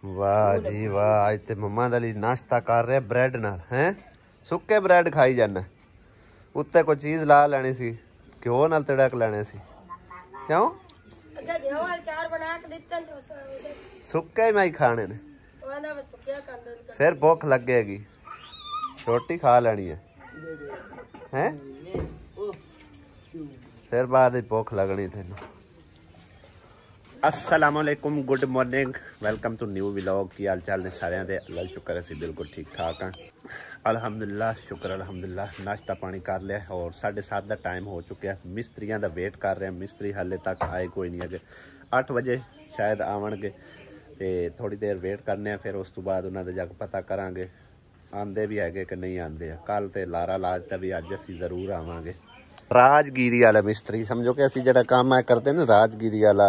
वाह जी वाह, आज ते मम्मा दा ਲਈ नाश्ता कर रहे ब्रेड नाल हैं। सुक्के ब्रेड खाई जाना, उत्ते कोई चीज ला लेनी सी, घ्यो नाल तड़क लेने सी। क्यों सुक्के ही मैं खाने ने, फिर भुख लगेगी, रोटी खा लेनी है हैं, फिर बाद भुख लगनी तेन। अस्सलामुअलैकुम, good morning, welcome to new vlog. की हाल चाल ने सारे दे? अल्लाह शुक्र है बिल्कुल ठीक ठाक हाँ, अल्हम्दुलिल्लाह शुक्र अल्हम्दुलिल्लाह। नाश्ता पानी कर लिया और 7:30 का टाइम हो चुका है। मिस्त्रियों का वेट कर रहे हैं, मिस्त्री हाले तक आए कोई नहीं है। 8 बजे शायद आवणगे ते थोड़ी देर वेट करने, फिर उस तो बाद उन्होंने जाके पता करांगे आंदे भी है कि नहीं आंदे। कल तो लारा ला दिता भी अज असीं जरूर आवांगे। राजगिरी वाला मिस्त्री समझो कि असीं जिहड़ा काम है करते ना, राजगिरी वाला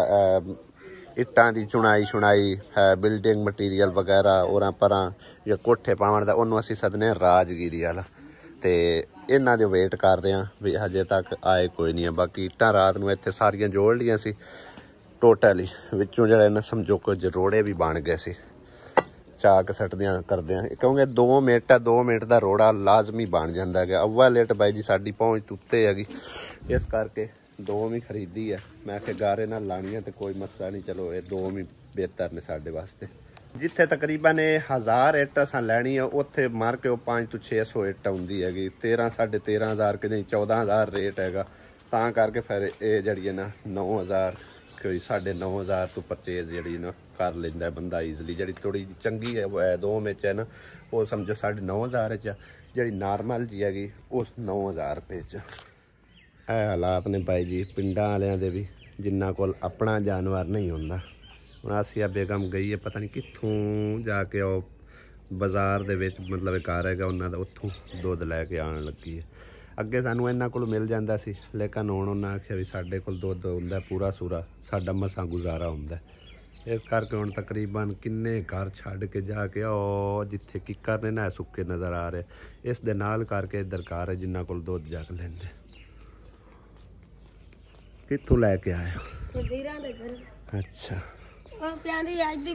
इट्टां दी चुनाई छुनाई है, बिल्डिंग मटीरियल वगैरह और पर या कोठे पावन का, उन्होंने असीं सदने राजगिरी वाला। तो इन्हां दे वेट कर रहे हैं भी हजे तक आए कोई नहीं है। बाकी इट्टां रात नूं इत्थे सारियां जोड़ लियां सी टोटली, विचों जिहड़े ना समझो कुछ रोड़े भी बन गए सी, चाक सटदियां करदियां, क्योंकि 2 मिनट का रोड़ा लाजमी बन जाता है। अव्वा लेट बाई जी साडी पहुँच उत्ते हैगी, इस करके 2 ही खरीदी है। मैं आखे गारे नाल लानी है तो कोई मसला नहीं, चलो ये 2 ही बेहतर ने साडे वास्ते। जिथे तकरीबन 1000 इट असां लैनी है, उत्थे मार के 500 तो 600 इट आउंदी हैगी। 13 साढ़े 13,000 कि नहीं 14,000 रेट हैगा, तां करके फिर ये जड़ी है ना 9,000 कोई 9,500 तो परचेज जी ना कर लेंदा बंदा ईजली। जी थोड़ी चंगी है 2 में है ना, वो समझो 9,500 जी नॉर्मल जी हैगी उस 9,000 रुपये च। हालात ने भाई जी पिंडां वालियां दे भी, जिन्ना कोल अपना जानवर नहीं होंदा। हुण आसिया बेगम गई है पता नहीं कित्थों जाके बाजार दे विच, मतलब घर हैगा उन्हां दा, उत्थों दुध लैके आण लगी है। अगे सानूं इन्हां कोल मिल जांदा सी, लेकिन हुण उन्हां आखिया भी साडे कोल दुध हुंदा पूरा सूरा, साडा मसां गुजारा हुंदा। इस करके हुण तकरीबन किन्ने घर छड्ड के जाके जिथे किकर ने ना सुक्के नज़र आ रहे, इस दे नाल करके इधर घर है जिन्हां कोल दुध जाके लैंदे। कित्थों लैके आए? अच्छा प्यारी आज दी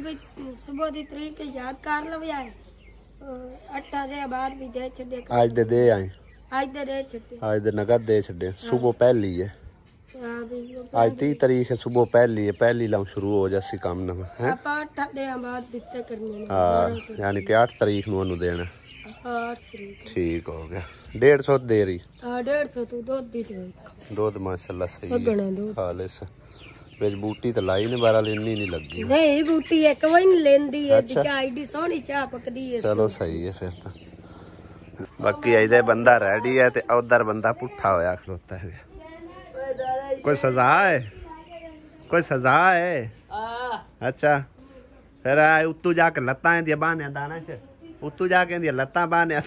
सुबह दी तरीक याद कर लो यार, 8 दे बाद भी दे छड्डे, आज दे आए, आज दे छड्डे, आज दे नगद दे छड्डे। सुबह पहली है, आज 30 तारीख है, सुबह पहली है, पहली लाऊं शुरू हो जासी काम ना है। आप 8 दे बाद दित्ते करने ने, हां यानी कि 8 तारीख नूं ओनू देना। 8 तारीख ठीक हो गया। 150 दे रही। हां 150 तो दूध दी दे, दूध माशाल्लाह सही सगणा दूध खालिस। बेच बूटी तो लाई ने बारा लेनी नहीं लगी, नहीं बूटी एक वही लेंदी है। अच्छा। चाय दी सोहनी चाह पकदी है, चलो सही है फिर तो। बाकी इधर बंदा रेडी है ते उधर बंदा पुट्ठा होया खलोता है। कोई सजा है, कोई सजा है? अच्छा फिर उत्तू जाके लत्तां दियां बाहने दाना च, उत्तू जाके दियां लत्तां बाहने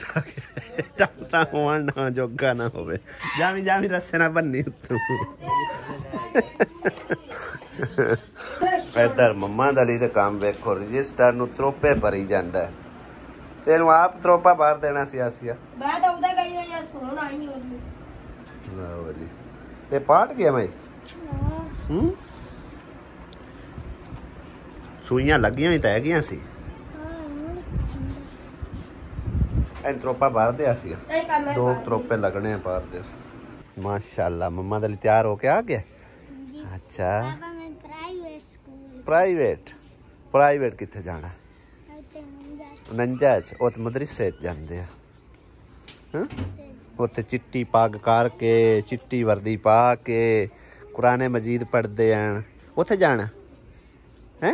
टाटा होण ना जोगा ना होवे। जावी जावी रस्से ना बन्नी उत्तू। इधर मम्मा दली दे काम वेखो, रजिस्टर नु त्रोपे भरी जांदा है। तेनू आप त्रोपा भर देना सी आसिया। मैं तो उधर गई है या सुन आई होगी। लो जी ये पाट गया भाई। सुइयां लगियां ही तै गईयां सी। एन त्रोपा भर दे आसिया, 2 त्रोपे लगने हैं भर दे। माशाल्लाह मम्मा दली तैयार होके आ गया। अच्छा प्राइवेट किथे जाना? 49 उत मदरसे जांदे आ, उत्थे चिट्टी पग करके चिट्टी वर्दी पा के कुरान मजीद पढ़ते हैं, उत्थे जाना है।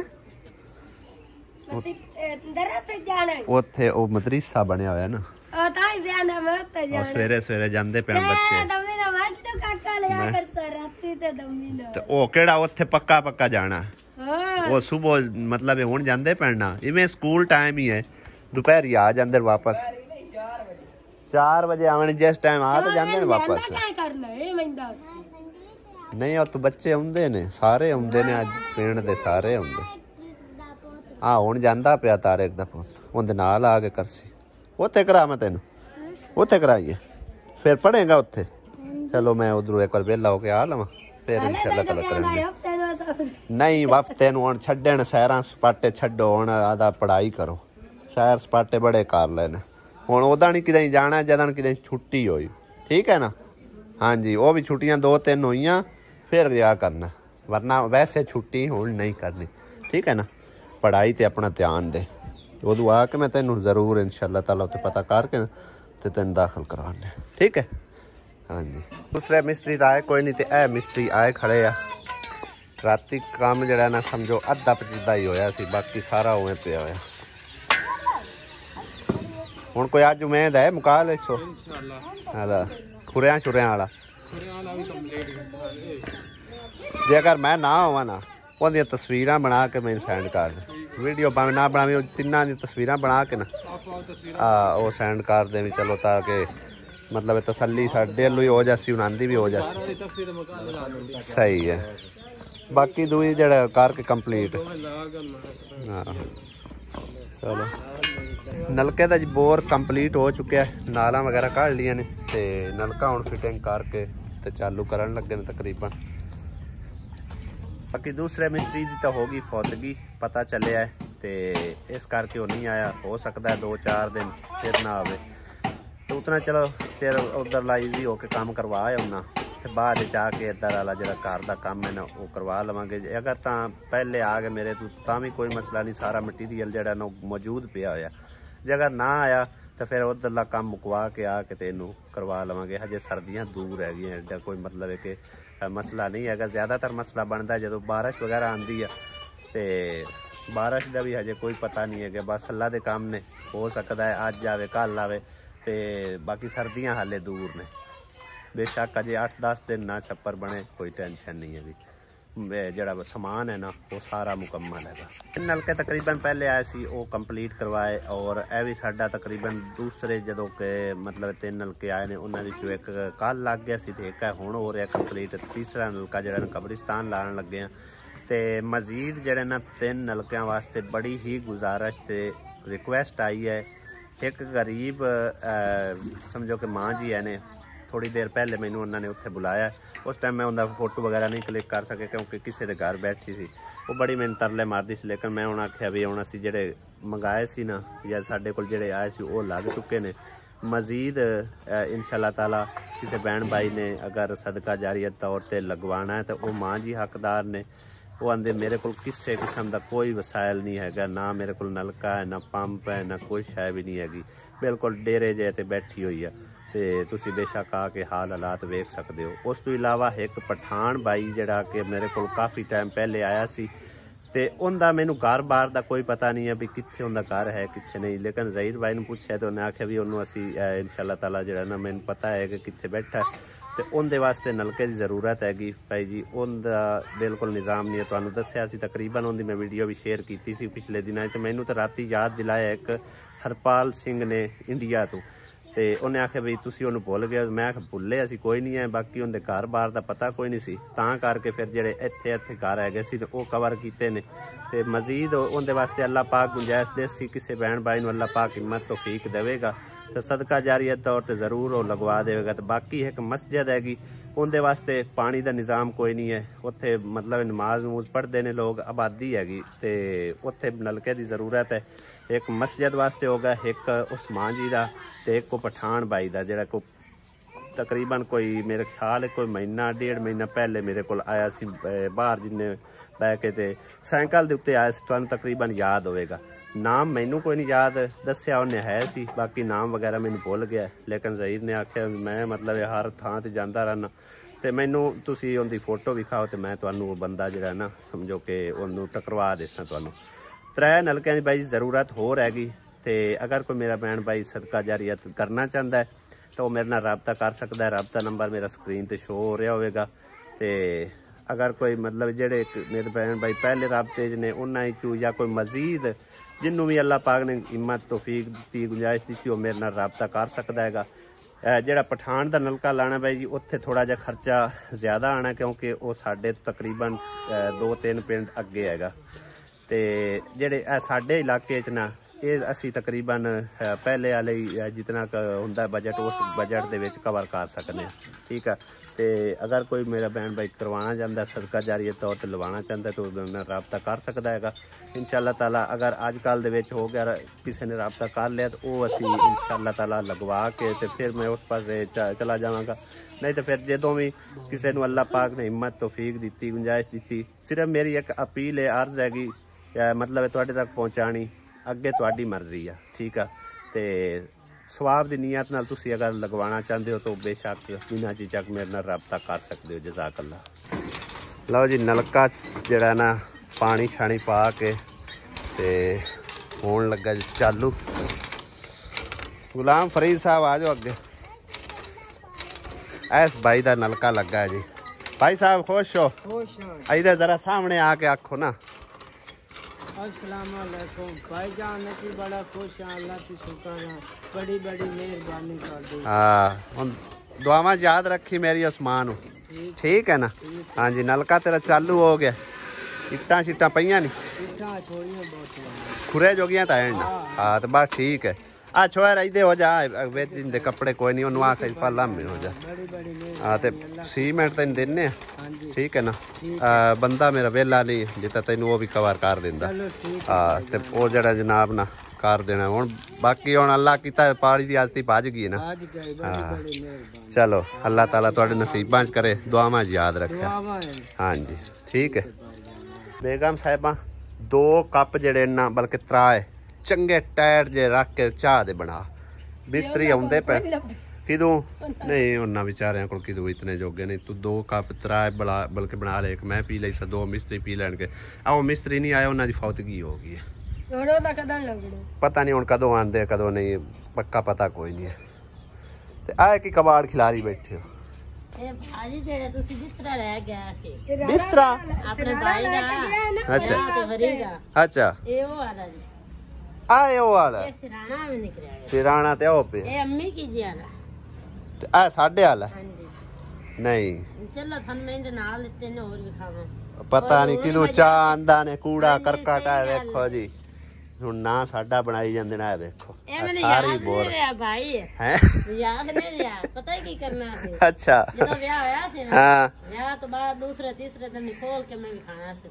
उत्थे ओ मदरसा बनया होया ना, सवेरे सवेरे जांदे पे बच्चे। ते ओ केड़ा उत्थे पक्का पक्का जाना? वो सुबह मतलब हुण जांदे पैना, इवें स्कूल टाइम ही है, दोपहर आ जांदे वापस। 4 बजे आवन, जिस टाइम आ तो जांदे ने वापस। नहीं तो बच्चे आउंदे ने, सारे आउंदे ने, अज पिंड दे सारे आउंदे। हाँ हुण जांदा पिया तारेक दा पुत्त, उंदे नाल आ के करसी। उत्थे करा मैं तेनू, उत्थे कराइए फिर पढ़ेगा उत्थे। चलो मैं उधरों एक बार वेला होके आ लवां, फिर इंशाअल्लाह तआला करेंगे। नहीं हफ्ते हुण छड्डण सैरां सपाटे छड्डो हुण आदा पढ़ाई करो सैर सपाटे बड़े कर लेने हुण ओदा नहीं किते जाना जदन किते छुट्टी होई ठीक है ना हाँ जी वो भी छुट्टियां 2-3 होईयां फिर गया करना वरना वैसे छुट्टी हुण नहीं करनी ठीक है ना पढ़ाई ते अपना ध्यान दे उदू आके मैं तेनू जरूर इंशाअल्लाह ताला उत्ते पता करके ते तेन दाखिल करवाने ठीक है हाँ जी दूसरे मिस्त्री तो आए कोई नहीं तो ए मिस्त्री आए खड़े आ राती काम जड़ा ना समझो अद्धा पचीदा ही होया सी बाकी सारा उवें पिया होया हुण कोई अज उम्मीद है मुका ले सो इंशाअल्लाह खुरियां छुरियां वाला जे अगर मैं ना होवा ना उहदी तस्वीरां बना के मैं सेंड कर दे वीडियो ना बनावी तिन्हां दी तस्वीरां बना के ना वो सेंड कर दे चलो ताकि मतलब तसल्ली साडे ही हो जासी उन्हां भी हो जासी सही है बाकी दूई जड़ा करके कंप्लीट चलो नलके का जी बोर कंप्लीट हो चुका है नालां वगैरह काढ़ लिया ने ते नलका हुण फिटिंग करके ते चालू करन लगे ने तकरीबन बाकी दूसरे मिस्त्री की तो होगी फौतगी पता चलिया है ते इस करके वो नहीं आया हो सकता है 2-4 दिन फिर ना आवे तो उतना चलो फिर उधर लाइजी होके काम करवा आना तो बाद आके इधर वाला जो घर का काम है ना वो करवा लवेंगे अगर तो पहले आ गए मेरे तो भी कोई मसला नहीं सारा मटीरियल जरा ना मौजूद पिया होया जे अगर ना आया तो फिर उधरला काम मुकवा के आके तेनू करवा लवेंगे हजे सर्दियाँ दूर है एडा कोई मतलब है कि मसला नहीं है ज़्यादातर मसला बनता है जो बारिश वगैरह आती है तो बारिश का भी हजे कोई पता नहीं है कि बस अल्लाह के काम ने हो सकता है अज आवे कल आवे तो बाकी सर्दियाँ हाले दूर ने बेशक अजे 8-10 दिन ना छप्पर बने कोई टेंशन नहीं है भी जड़ा समान है ना वो सारा मुकम्मल है नलके तकरीबन पहले आए सी वो कंप्लीट करवाए और यह भी साडा तकरीबन दूसरे जो के मतलब 3 नलके आए ने उन्होंने एक कल लग गया सी ते एक हुण हो रहा कंप्लीट तीसरा नलका जड़ा कब्रिस्तान लाने लगे हैं तो मजीद जड़े ना 3 नलकों वास्ते बड़ी ही गुजारिश ते रिक्वेस्ट आई है एक गरीब समझो कि माँ जी है ने थोड़ी देर पहले मैनू उन्होंने उत्थे बुलाया उस टाइम मैं उनका फोटो वगैरह नहीं क्लिक कर सके क्योंकि किसी के घर बैठी सी वो बड़ी मैंने तरले मारती सी लेकिन मैं उन्हें आख्या भी हुण असीं जिहड़े मंगाए सी ना या साडे कोल जिहड़े आए सी वो लग चुके ने मजीद इंशाअल्लाह ताला किसी बहन भाई ने अगर सदका जारिया तौर पर लगवाना है तो वो माँ जी हकदार ने वो आंदे मेरे को किसी किस्म का कोई वसायल नहीं है ना मेरे को नलका है ना पंप है ना कोई शै भी नहीं हैगी बिल्कुल डेरे जे ते बैठी हुई है तो तुसी बेशक आके हाल हालात वेख सकते हो उस तो इलावा एक पठान भाई जड़ा कि मेरे को काफ़ी टाइम पहले आया सी ते उनका मैनू घर बार का कोई पता नहीं है भी कित्थे उनका घर है कित्थे नहीं लेकिन ज़हीर भाई ने पूछा तो उन्हें आख्या भी उन्होंने असी इंशाअल्लाह ताला जड़ा ना मैनू पता है कि कित्थे बैठा है तो उनके वास्ते नलके की ज़रूरत हैगी भाई जी उनका बिल्कुल निज़ाम नहीं है तुहानू दस्सिया सी तकरीबन उनकी मैं वीडियो भी शेयर की सी पिछले दिनों तो मैनू तो राती याद दिलाया एक हरपाल सिंह ने इंडिया तो उन्हें आख्या भी तुसी उन्हें भुल गए मैं भुले असी कोई नहीं है बाकी उनके घर बार का पता कोई नहीं सी तां करके फिर जेडे इत्थे इत्थे घर है सी तो वो कवर किए ने ते मजीद उनके वास्ते अल्लाह पाक गुंजाइश देसी किसी बहन भाई को अल्लाह पाक हिम्मत तौफीक देवेगा तो सदका जारिया तौर पर जरूर वो लगवा देगा तो बाकी एक मस्जिद हैगी उनके वास्ते पानी का निज़ाम कोई नहीं है उत्थे मतलब नमाज नमूज पढ़ते हैं लोग आबादी हैगी तो उत्थे नलके की ज़रूरत है एक मस्जिद वास्ते होगा एक उस्मान जी का तो एक को पठान भाई का जोड़ा को तकरीबन कोई मेरे ख्याल कोई महीना 1.5 महीना पहले मेरे को आया सी बाहर जिन्हें बह के ते साइकिल के उत्ते आया सी तुहानू तकरीबन याद होएगा नाम मैनू कोई नहीं याद दस्सिया उन्हें है सी बाकी नाम वगैरह मैनू भुल गया लेकिन ज़हीर ने आख्या मैं मतलब हर थां ते जांदा रहना तो मैनू तुसी उनकी फोटो विखाओ तो मैं तुहानू वो बंदा जिहड़ा ना समझो कि उन्होंने टकरवा देसा तुहानू 3 नलकों की भाई ज़रूरत हो रहेगी तो अगर कोई मेरा बहन भाई सदका जारिया करना चाहता है तो वो मेरे नाल रबता कर सकता है रबता नंबर मेरा स्क्रीन पर शो हो रहा होगा तो अगर कोई मतलब जेडे मेरे बहन भाई पहले रबते ने उन्होंने चू या कोई मजीद जिन्हों भी अल्लाह पाक ने हिम्मत तौफीक दी गुंजाइश दी वो मेरे नाल रबता कर सकता है जोड़ा पठान का नलका लाना भाई जी उत्थे थोड़ा जहा खर्चा ज़्यादा आना क्योंकि वो साढ़े तकरीबन 2-3 पिंड अगे हैगा तो जेडे साढ़े इलाके च ना ये असी तकरीबन पहले वाले जितना होंदा बजट उस बजट दे विच कवर कर सकते हैं ठीक है ਤੇ ਅਗਰ ਕੋਈ ਮੇਰਾ ਬੈਨ ਬਾਈ ਕਰਵਾਉਣਾ ਚਾਹੁੰਦਾ ਸਦਕਾ ਜਾਰੀ ਤੌਰ ਤੇ ਲਵਾਉਣਾ ਚਾਹੁੰਦਾ ਤਾਂ ਉਹਦੇ ਨਾਲ ਰਾਬਤਾ ਕਰ ਸਕਦਾ ਹੈਗਾ इंशाअल्लाह ताला। अगर अजकल दे विच हो गया किसी ने राबता कर लिया तो वो असी इंशाअल्लाह ताला लगवा के तो फिर मैं उस पास चला जावांगा। नहीं तो फिर जो भी किसी को अल्लाह पाक ने हिम्मत तौफीक दी गुंजाइश दी सिर्फ मेरी एक अपील है अर्ज हैगी मतलब तुहाडे तक पहुँचानी अगे तुहाडी मर्जी है ठीक है। तो सवाब की नीयत नाल तुसी अगर लगवाना चाहते हो तो बेशक बिना झिझक मेरे नाल राबता कर सकते हो। जज़ाक अल्लाह। लो जी नलका जिहड़ा ना पानी छानी पा के ते होन लगा जी चालू। गुलाम फरीद साहब आ जाओ अगे। इस भाई का नलका लगा है जी। भाई साहब खुश हो? इधर जरा सामने आके आखो ना। अस्सलाम वालेकुम भाईजान की बड़ा खुश है अल्लाह की शुक्र है बड़ी बड़ी मेहरबानी कर दी। हाँ दुआवां याद रखी मेरी उस्मान ठीक है ना। हाँ जी नलका तेरा चालू हो गया। इट्टां शिट्टां पईयां नहीं खुरे जोगियां तो है ना। हाँ तो बस ठीक है आ छोया रही हो जा दे कपड़े कोई नहीं उन्होंने आख पाला में हो जा। हाँ तो सीमेंट तेन देने ठीक है ना। बंदा मेरा वेला नहीं जिता तेन वो भी कवर कर देंदा। हाँ तो वो जरा जनाब ना कर देना हूँ बाकी हूँ अल्लाह किता पाली की आदती भज गई ना। हाँ चलो अल्लाह ताला तुहाडे नसीबां च करे दुआवां याद रखे। हाँ जी ठीक है। बेगम साहिबा 2 कप जड़े ना बल्कि 3 चंगे टायर जे रख के चाह दे बना बिस्तरी आउंदे पे किदू नहीं उन्ना बेचारियां को किदू इतने जोगे नहीं। तू 2 कप 3 बल्कि बना ले। एक मैं पी ली 2 मिस्त्री पी लैणगे। आओ मिस्त्री नहीं आया उन्हां दी फौतगी हो गई है। पता नहीं हुण कदों आंदे कदों नहीं पक्का पता कोई नहीं है। ते आए कि कबाड़ खिलारी बैठे हो भाजी जेड़ा तुसी बिस्तरा रह गया सी बिस्तरा अपने भाई दा अच्छा ते हरी दा अच्छा ए ओ वाला जी आए ओ वाला ए सिराना में निकलिया सिराना ते ओ पे ए अम्मी की जी वाला ते आ साडे वाला हां जी नहीं चलो थन में दे नाल लेते ने और भी खावा पता नहीं किदू चा आंदा ने कूड़ा करकट है देखो जी हुन ना साडा बनाई जांदे ना देखो सारी बोर भाई हैं याद नहीं रहा पता है की करना है। अच्छा ਜਦੋਂ ਵਿਆਹ ਹੋਇਆ ਸੀ ਨਾ हां ਵਿਆਹ ਤੋਂ ਬਾਅਦ ਦੂਸਰੇ ਤੀਸਰੇ ਦਿਨ ਖੋਲ ਕੇ ਮੈਂ ਵੀ ਖਾਣਾ ਸੀ।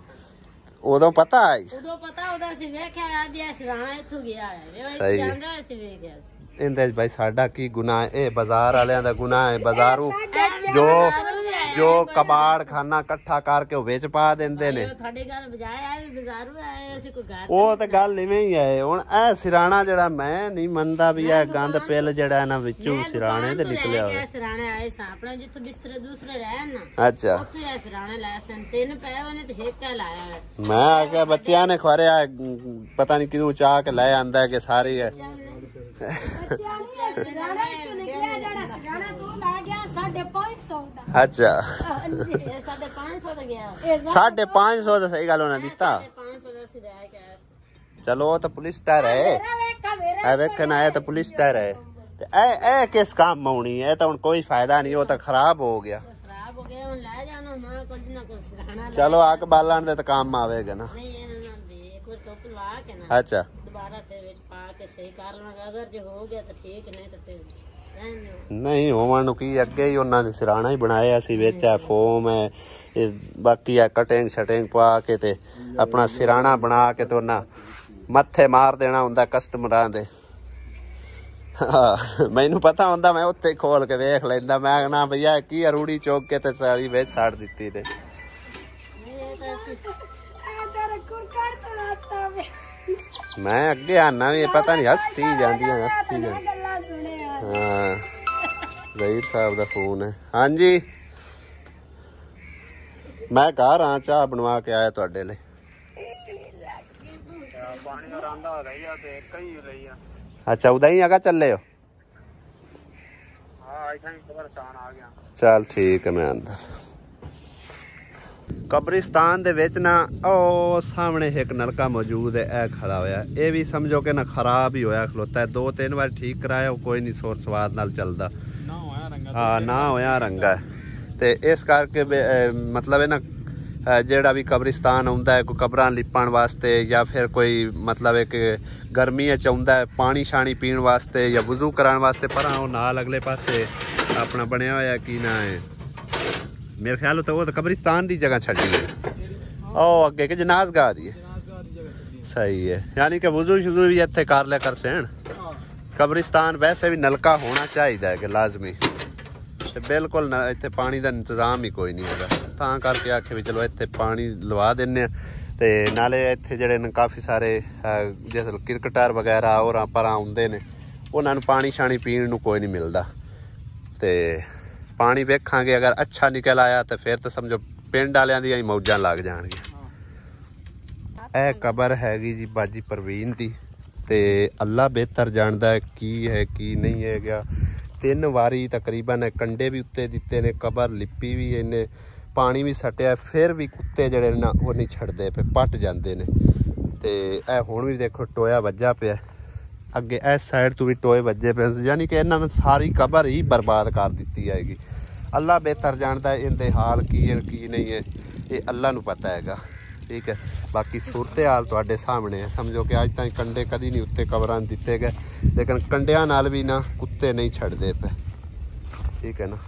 ਉਦੋਂ ਪਤਾ ਆਈ ਉਦੋਂ ਪਤਾ ਉਹਦਾ ਸੀ ਵੇਖਿਆ ਆ ਵੀ ਸਿਰਾਣਾ ਇੱਥੋਂ ਗਿਆ ਹੈ ਸਹੀ ਇਹ ਜਾਂਦਾ ਸੀ ਵੇਖਿਆ इंदे भाई साडा की गुनाह है बाजार वालियां दा गुनाह है बाजारू जो कबाड़ खाना इकट्ठा करके बेच पा देंदे ने ਤੁਹਾਡੇ ਘਰ ਬਜਾਏ ਆਏ ਬਾਜ਼ਾਰੂ ਆਏ ਅਸੀਂ ਕੋਈ ਘਰ ਉਹ ਤੇ ਗੱਲ ਇਵੇਂ ਹੀ ਹੈ। ਹੁਣ ਇਹ ਸਿਰਾਣਾ ਜਿਹੜਾ ਮੈਂ ਨਹੀਂ ਮੰਨਦਾ ਵੀ ਇਹ ਗੰਦ ਪਿੱਲ ਜਿਹੜਾ ਇਹਨਾਂ ਵਿੱਚੋਂ ਸਿਰਾਣੇ ਤੇ ਨਿਕਲਿਆ ਹੋਇਆ। ਸਿਰਾਣੇ ਆਏ ਸਾਂ ਆਪਣਾ ਜਿੱਥੋਂ ਬਿਸਤਰੇ ਦੂਸਰੇ ਰਹਿਣ ਨਾ ਅੱਛਾ ਉੱਥੇ ਇਹ ਸਿਰਾਣੇ ਲਾਇਆ ਸਨ 3 ਪਏ ਉਹਨੇ ਤੇ ਇੱਕ ਲਾਇਆ ਮੈਂ ਆ ਕੇ ਬੱਚਿਆਂ ਨੇ ਖਵਾਰਿਆ ਪਤਾ ਨਹੀਂ ਕਿਦੋਂ ਚਾਹ ਕੇ ਲੈ ਆਂਦਾ ਕਿ ਸਾਰੀ ਹੈ अच्छा 550 ਦਾ ਸਹੀ ਗੱਲ ਉਹਨਾਂ ਦਿੱਤਾ। चलो तो पुलिस टायर है वेखन आया तो पुलिस टायर है ते ए किस काम आउनी है तो हुन कोई फायदा नहीं वो तो खराब हो गया। चलो आग बालन दे तो काम आवेगा ना। अच्छा दोबारा फिर विच पा के सही कर लांगा अगर जे हो गया तो ठीक नहीं तो फिर नहीं होवन की अगे ही उन्होंने सिराना ही बनाया सी विच है फोम है बाकी है कटिंग शटिंग पा के ते अपना सिराना बना के तो ना मत्थे मार देना हुंदा कस्टमरां दे। मैनू पता हुंदा मैं उत्थे खोल के वेख लैंदा मैं ना भैया की अरूड़ी चौक के ते सारी विच साड़ दित्ती ने। मैं अगे आना भी पता नहीं हस्सी जांदी हस्सी जांदी। हाँ जहीर साहब दा फोन है। हाँ जी मैं घर हाँ चाह बनवा के आया तुहाडे लई। अच्छा उदा ही आगा चले हो? चल ठीक है मैं अंदर कब्रिस्तान दे विच ना ओ सामने एक नलका मौजूद है ए खड़ा होया ये भी समझो कि ना खराब ही होया खलोता है 2-3 बार ठीक कराया कोई नहीं सोर स्वाद नाल चलदा हाँ ना होया रंगा ते इस करके मतलब है ना जेड़ा भी कब्रिस्तान आउंदा है कोई कब्रां लिपण वास्ते या फिर कोई मतलब एक गर्मी चाहुंदा है पानी शानी पीण वास्ते या वजू कराने वास्ते पर नाल अगले पासे अपना बनया होया की ना है मेरे ख्याल तो वो तो कब्रिस्तान की जगह छड़ी है ओ अगे के जनाजगाह दी है सही है यानी कि वुजू शुजू भी इत्थे कर लिया कर सैन कब्रिस्तान वैसे भी नलका होना चाहिए कि लाजमी ते बिल्कुल इत्थे पानी का इंतजाम ही कोई नहीं है तां करके आखे भी चलो इत्थे पानी लवा देने ते नाले इत्थे जेहड़े ने काफ़ी सारे जिस क्रिकेटर वगैरह और पर आउंदे ने उन्होंने पानी शानी पीने नूं कोई नहीं मिलता ते पानी वेखांगे अगर अच्छा निकल आया तो फिर तो समझो पिंड वालियां दी मौजां लग जाणगियां। ਇਹ ਕਬਰ ਹੈਗੀ ਜੀ ਬਾਜੀ ਪ੍ਰਵੀਨ ਦੀ ਤੇ ਅੱਲਾ ਬਿਹਤਰ ਜਾਣਦਾ ਹੈ ਕੀ ਹੈ ਕੀ ਨਹੀਂ ਹੈਗਾ। 3 ਵਾਰੀ ਤਕਰੀਬਨ ਕੰਡੇ ਵੀ ਉੱਤੇ ਦਿੱਤੇ ਨੇ ਕਬਰ ਲਿਪੀ ਵੀ ਇਹਨੇ ਪਾਣੀ ਵੀ ਸਟਿਆ ਫਿਰ ਵੀ ਕੁੱਤੇ ਜਿਹੜੇ ਨਾ ਉਹ ਨਹੀਂ ਛੱਡਦੇ ਪਏ ਪੱਟ ਜਾਂਦੇ ਨੇ ਤੇ ਇਹ ਹੁਣ ਵੀ ਦੇਖੋ ਟੋਇਆ ਵੱਜਾ ਪਿਆ ਅੱਗੇ ਇਸ ਸਾਈਡ ਤੋਂ ਵੀ ਟੋਏ ਵੱਜੇ ਪਏ ਯਾਨੀ ਕਿ ਇਹਨਾਂ ਨੇ ਸਾਰੀ ਕਬਰ ਹੀ ਬਰਬਾਦ ਕਰ ਦਿੱਤੀ ਹੈਗੀ। ਅੱਲਾ ਬਿਹਤਰ ਜਾਣਦਾ ਹੈ ਇਹਦੇ ਹਾਲ ਕੀ ਹੈ ਕੀ ਨਹੀਂ ਹੈ ਇਹ ਅੱਲਾ ਨੂੰ ਪਤਾ ਹੈਗਾ ठीक है। बाकी सूरत हाल तुहाडे सामने है समझो कि अज तक कंडे कदी नहीं उत्ते कबरां दिते गए लेकिन कंडियां नाल भी ना कुत्ते नहीं छड़दे पे ठीक है ना।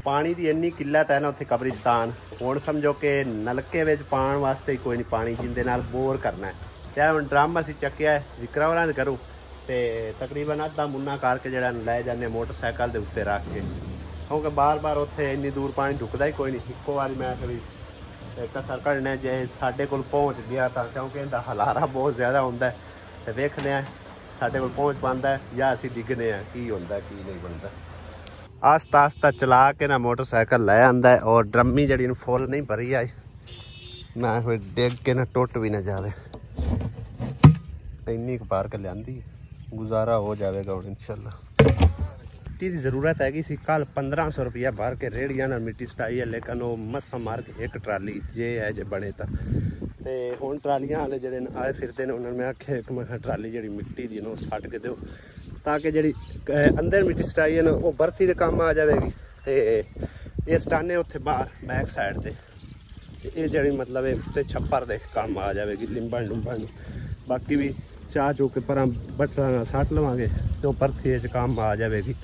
पानी की इन्नी किल्लत है ना उत्थे कब्रिस्तान हुण समझो कि नलके विच पाण वास्ते कोई नहीं पानी जिंदे नाल बोर करना है ते हुण ड्रम असीं चक्किया जिक्र होरां दे करूं ते तकरीबन अद्धा मुन्ना करके जिहड़ा लै जाने मोटरसाइकिल दे उत्ते रख के क्योंकि बार बार उत्थे इन्नी दूर पानी ढुकदा ही कोई नहीं। इक्को वारी मैं कभी कसर कढ़ने जे साढ़े कोल पहुँच गया तो क्योंकि इनका हलारा बहुत ज़्यादा होंदा है तो वेखने साढ़े कोल पहुँच पाता है या असीं डिगने की होंदा की नहीं बनता। आस्ता आस्ता चला के ना मोटरसाइकिल लै आंदा है और ड्रमी जड़ी फुल नहीं भरी आई मैं डिग के ना टुट भी ना जाए इन्नी क पार के लियांदी गुजारा हो जाएगा हुण इंशाअल्लाह। मिट्टी की जरूरत हैगी सी कल 1500 रुपया भर के रेड़ियां नाल मिट्टी सटाई है लेकिन वो मसा मार के एक ट्राली जे है जे बने तो हुण ट्रालियां वाले जेहड़े आए फिरते ने उन्होंने मैं आख्या कि मैं ट्राली जी मिट्टी दी ना सट के दो ताकि जी अंदर मिट्टी सटाई है ना वो बरती के काम आ जाएगी तो ये सटाने उत्थे बाहर बैक साइड से ये जी मतलब उत्ते छप्पर दे काम आ जाएगी लिंबन लुंबन बाकी भी चाह चू के पर बटरा सट लवांगे तो बरती काम आ जाएगी।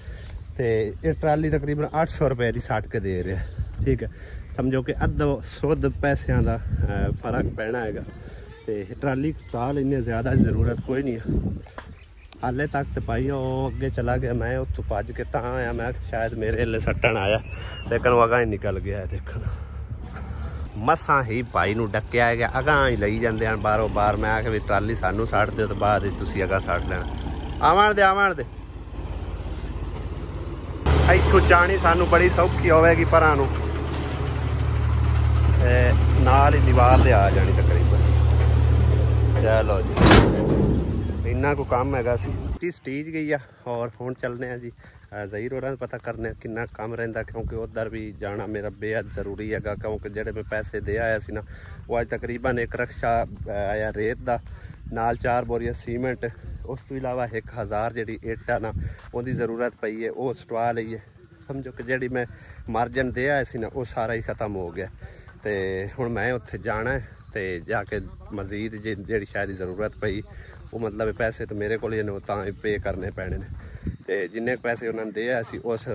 तो ये ट्राली तकरीबन 800 रुपए की सट के दे रहा ठीक है समझो कि अद्ध सुद्ध पैसों का फर्क पैना है तो ट्राली साल इन्नी ज़्यादा ज़रूरत कोई नहीं है हाले तक तो पाई वो अगे चला गया मैं उत्थों भज के तां आया मैं शायद मेरे हले सट्टन आया लेकिन वो अगां ही निकल गया देखना मसा ही भाई नूं डक्या है अगां ही लई जांदे हन बारों बार मैं आखे भी ट्राली सानू सट दो तो बाद तुसीं अगां सट लेना आवन दे इत्थों जानी सानू बड़ी सौखी होगी परां नूं नाल ही दीवार ते आ जानी तकरीबन चलो जी इन्ना को काम हैगा सी स्टीज गई है और हुण चलने जी ज़हीर होरां पता करने कितना काम रहिंदा क्योंकि उधर भी जाना मेरा बेहद जरूरी है क्योंकि जेडे मैं पैसे दे आया सी ना वो अज तकरीबन एक रक्शा आया रेत का नाल 4 बोरियां सीमेंट उस तो इलावा 1000 जी इट है ना उनकी जरूरत पई है वो सटवा ली है समझो कि जी मैं मार्जन दे आया सी ना वो सारा ही खत्म हो गया तो हुण मैं उत्थे जाना है तो जाके मजीद जी शायद जरूरत पई वो मतलब पैसे तो मेरे को ही पे करने पैने ने तो जिन्ने पैसे उन्होंने दे आए उस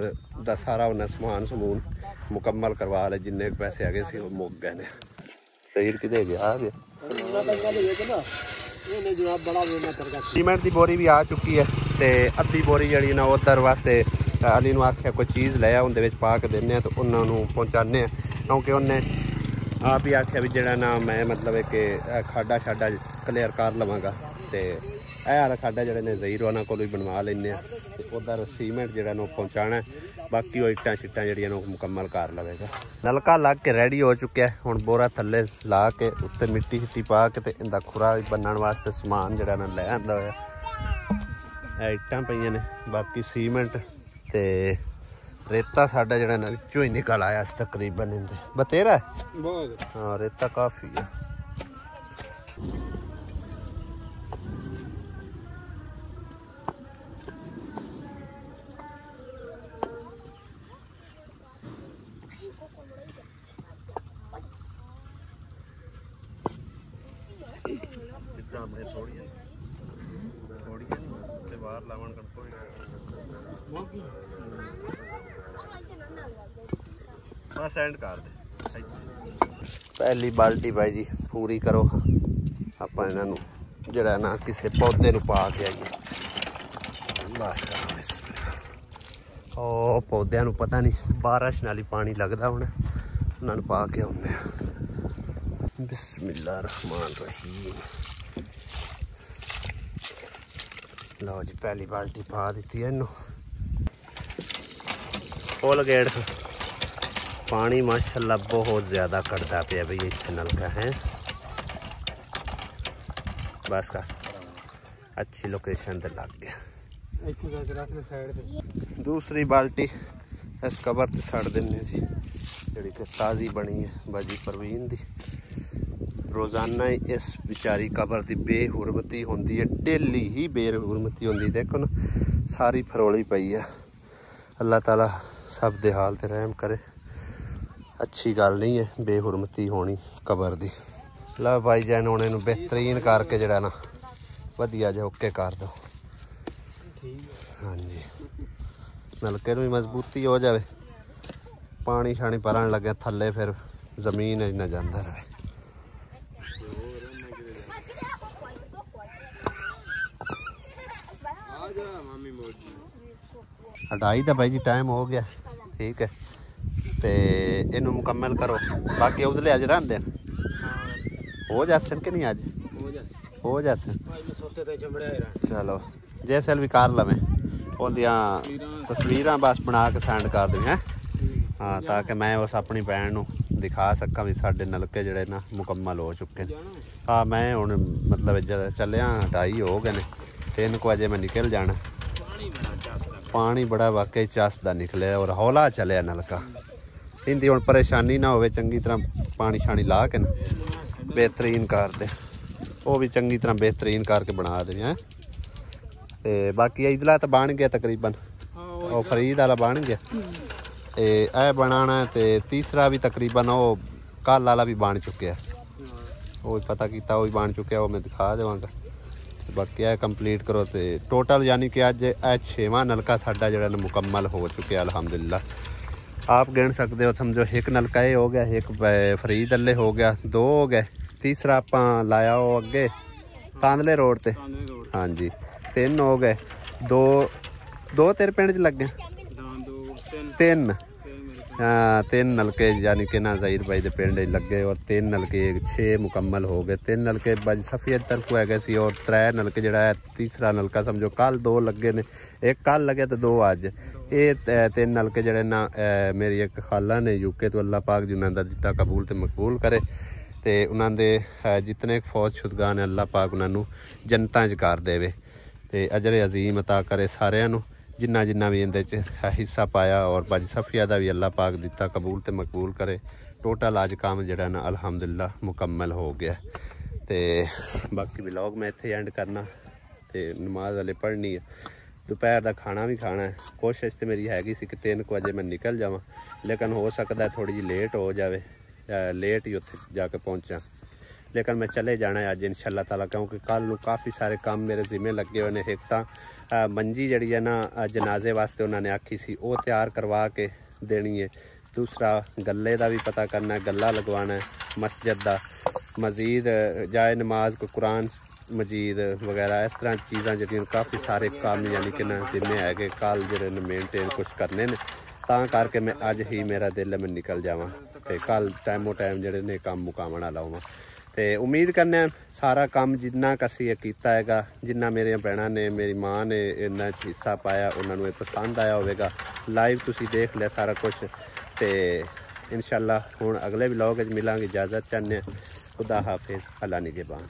दा सारा उन्हें समान समून मुकम्मल करवा ले जिन्ने पैसे आगे सी वो मुक गए ने शहीर किते गया सीमेंट की बोरी भी आ चुकी है तो अद्धी बोरी जी ना उधर वास्ते अली नूं आख्या कोई चीज़ लै उनदे विच पा के देने तो उन्होंने पहुँचाने क्योंकि उन्हें आप ही आख्या भी जरा ना मैं मतलब कि खाडा शाडा क्लियर कर लवांगा तो यह वाला खाडा जड़े ने ज़हीर उन्होंने को बनवा लें उधर सीमेंट जरा पहुँचाना बाकी वो इट्टां शिट्टां जड़ियां मुकम्मल कर लवेगा। नलका लग के रेडी हो चुका है हुण बोरा थल्ले ला के उत्ते मिट्टी शिट्टी पा के ते इंदा खुरा बनने वास्ते समान जड़ा ना लै आंदा होया इट्टां पईयां ने बाकी सीमेंट ते रेता साडा जड़ा ना विचों ही निकल आया तकरीबन इंदे बतेरा बहुत हाँ रेता काफ़ी है। बस एंड कर दे पहली बाल्टी भाई जी पूरी करो ਆਪਾਂ ਇਹਨਾਂ ਨੂੰ ਜਿਹੜਾ ਨਾ ਕਿਸੇ ਪੌਦੇ ਨੂੰ ਪਾ ਕੇ ਆਈਏ ਬਸ ਕਰੋ ਇਸ ਉਹ ਪੌਦਿਆਂ ਨੂੰ ਪਤਾ ਨਹੀਂ ਬਾਰਿਸ਼ ਨਾਲ ਹੀ ਪਾਣੀ ਲੱਗਦਾ ਹੁਣ ਉਹਨਾਂ ਨੂੰ ਪਾ ਕੇ ਆਉਂਦੇ ਆ ਬਿਸਮਿਲ੍ਲਾ ਰਹਿਮਾਨ ਰਹੀਮ ਲਓ ਜੀ ਪਹਿਲੀ ਬਾਲਟੀ ਪਾ ਦਿੱਤੀ ਇਹਨੂੰ ਫੁੱਲ ਗੇੜ पानी माशाल्लाह बहुत ज़्यादा कटता पे भाई इतने नलका है बस का अच्छी लोकेशन पे लग गया दूसरी बाल्टी इस कबर पे सड़ देने जी जी कि ताज़ी बनी है बाजी परवीन दी रोज़ाना इस बेचारी कबर की बेहुरमती होंदी है डेली ही बेहुरमती होंदी देखो ना सारी फरोली पई है अल्लाह ताला सब दे हाल ते रहम करे अच्छी गल नहीं है बेहुरमती होनी कबर दी ला भाई जान हुण इहनूं बेहतरीन करके जिहड़ा ना वधिया जिहा ओके कर दो हाँ जी नलके नूं मजबूती हो जाए पानी शानी भरन लगे थल्ले फिर जमीन ना जांदा रहे अढ़ाई का भाई जी टाइम हो गया ठीक है ते इनू मुकम्मल करो बाकी उधले अज रहंदे हो जासन कि नहीं अज हो जासन चलो जैसल भी कर लवें ओदियां तस्वीरां बस बना के सेंड कर दें हैं हाँ ताकि मैं उस अपनी भैन नूं दिखा सकां भी साडे नलके जिहड़े ना मुकम्मल हो चुके हैं हाँ मैं हुण मतलब चलिया 2:30 हो गए ने 3 बजे मैं निकल जाना पानी बड़ा वाकई चसदा निकले और हौला चलिया नलका इंदी हुण परेशानी ना होवे चंगी तरह पानी शानी ला के ना बेहतरीन कर दे वो भी चंगी तरह बेहतरीन करके बना दे हैं ते बाकी इधला तो बन गया तकरीबन वो फरीद वाला बन गया ते ए बनाना ते तीसरा भी तकरीबन वो कल वाला भी बन चुके वो पता किया वो भी बन चुके वो मैं दिखा देवांगा बाकी है कंप्लीट करो तो टोटल यानी कि अज 6वां नलका साडा जिहड़ा मुकम्मल हो चुके अल्हम्दुलिल्लाह आप गिन सकते हो समझो एक नलका ये हो गया एक फरीद अल्ले हो गया 2 हो गए तीसरा आप लाया हो अगे तांदले रोड ते हाँ जी 3 हो गए 2 तेरे पिंड च लग गए 3 नलके यानी कि ना ज़हीर भाई के पिंड लगे और 3 नलके 6 मुकम्मल हो गए 3 नलके बाजी सफियत तरफ है गए और 3 नलके जड़ा है तीसरा नलका समझो कल 2 लगे ने एक कल लगे तो 2 अज ये 3 नलके जड़े ना मेरी एक खाला ने यूके तो अल्लाह पाक जी उन्होंने दिता कबूल तो मकबूल करे तो उन्होंने जितने फौज शुदगा ने अल्लाह पाक उन्होंने जनता च कर देवे तो अजर अजीम अता करे सारिਆਂ जिन्ना जिन्ना भी इहदे च हिस्सा पाया और बाजी सफिया का भी अल्लाह पाक दिता कबूल तो मकबूल करे टोटल अज काम जिहड़ा ना अल्हम्दुलिल्लाह मुकम्मल हो गया तो बाकी व्लॉग मैं इत्थे एंड करना तो नमाज हले पढ़नी है दोपहर का खाना भी खाना है कोशिश तो मेरी हैगी सी कि 3 बजे मैं निकल जावां लेकिन हो सकता है थोड़ी जी लेट हो जाए लेट ही उत्थे जाके पहुँचा लेकिन मैं चले जाना है अज इंशाअल्लाह ताला क्योंकि कल नूं काफ़ी सारे काम मेरे जिम्मे लगे हुए हैं एक तो मंजी जी है ना जनाजे वास्ते उन्होंने आखी सी वो तैयार करवा के देनी है दूसरा गले का भी पता करना है गला लगवाना है मस्जिद का मजीद जाए नमाज को कुरान मजीद वगैरह इस तरह चीज़ां जिहड़ियां काफ़ी सारे काम यानी कि ना जिम्मे है कि कल जो मेनटेन कुछ करने ने तां करके मैं अज ही मेरा दिल मैं निकल जावां ते कल टाइमो टाइम जिहड़े ने काम मुकावना लावां ते उम्मीद करने सारा काम जिन्ना कसी कीता हैगा जिन्ना मेरिया भैणां ने मेरी माँ ने इन्ना हिस्सा पाया उन्होंने पसंद आया होगा लाइव तुसी देख लिया सारा कुछ ते इंशाअल्लाह हुण अगले व्लॉग च मिलांगे इजाज़त चाहते खुदा हाफिज़ अल्लाह निगहबान।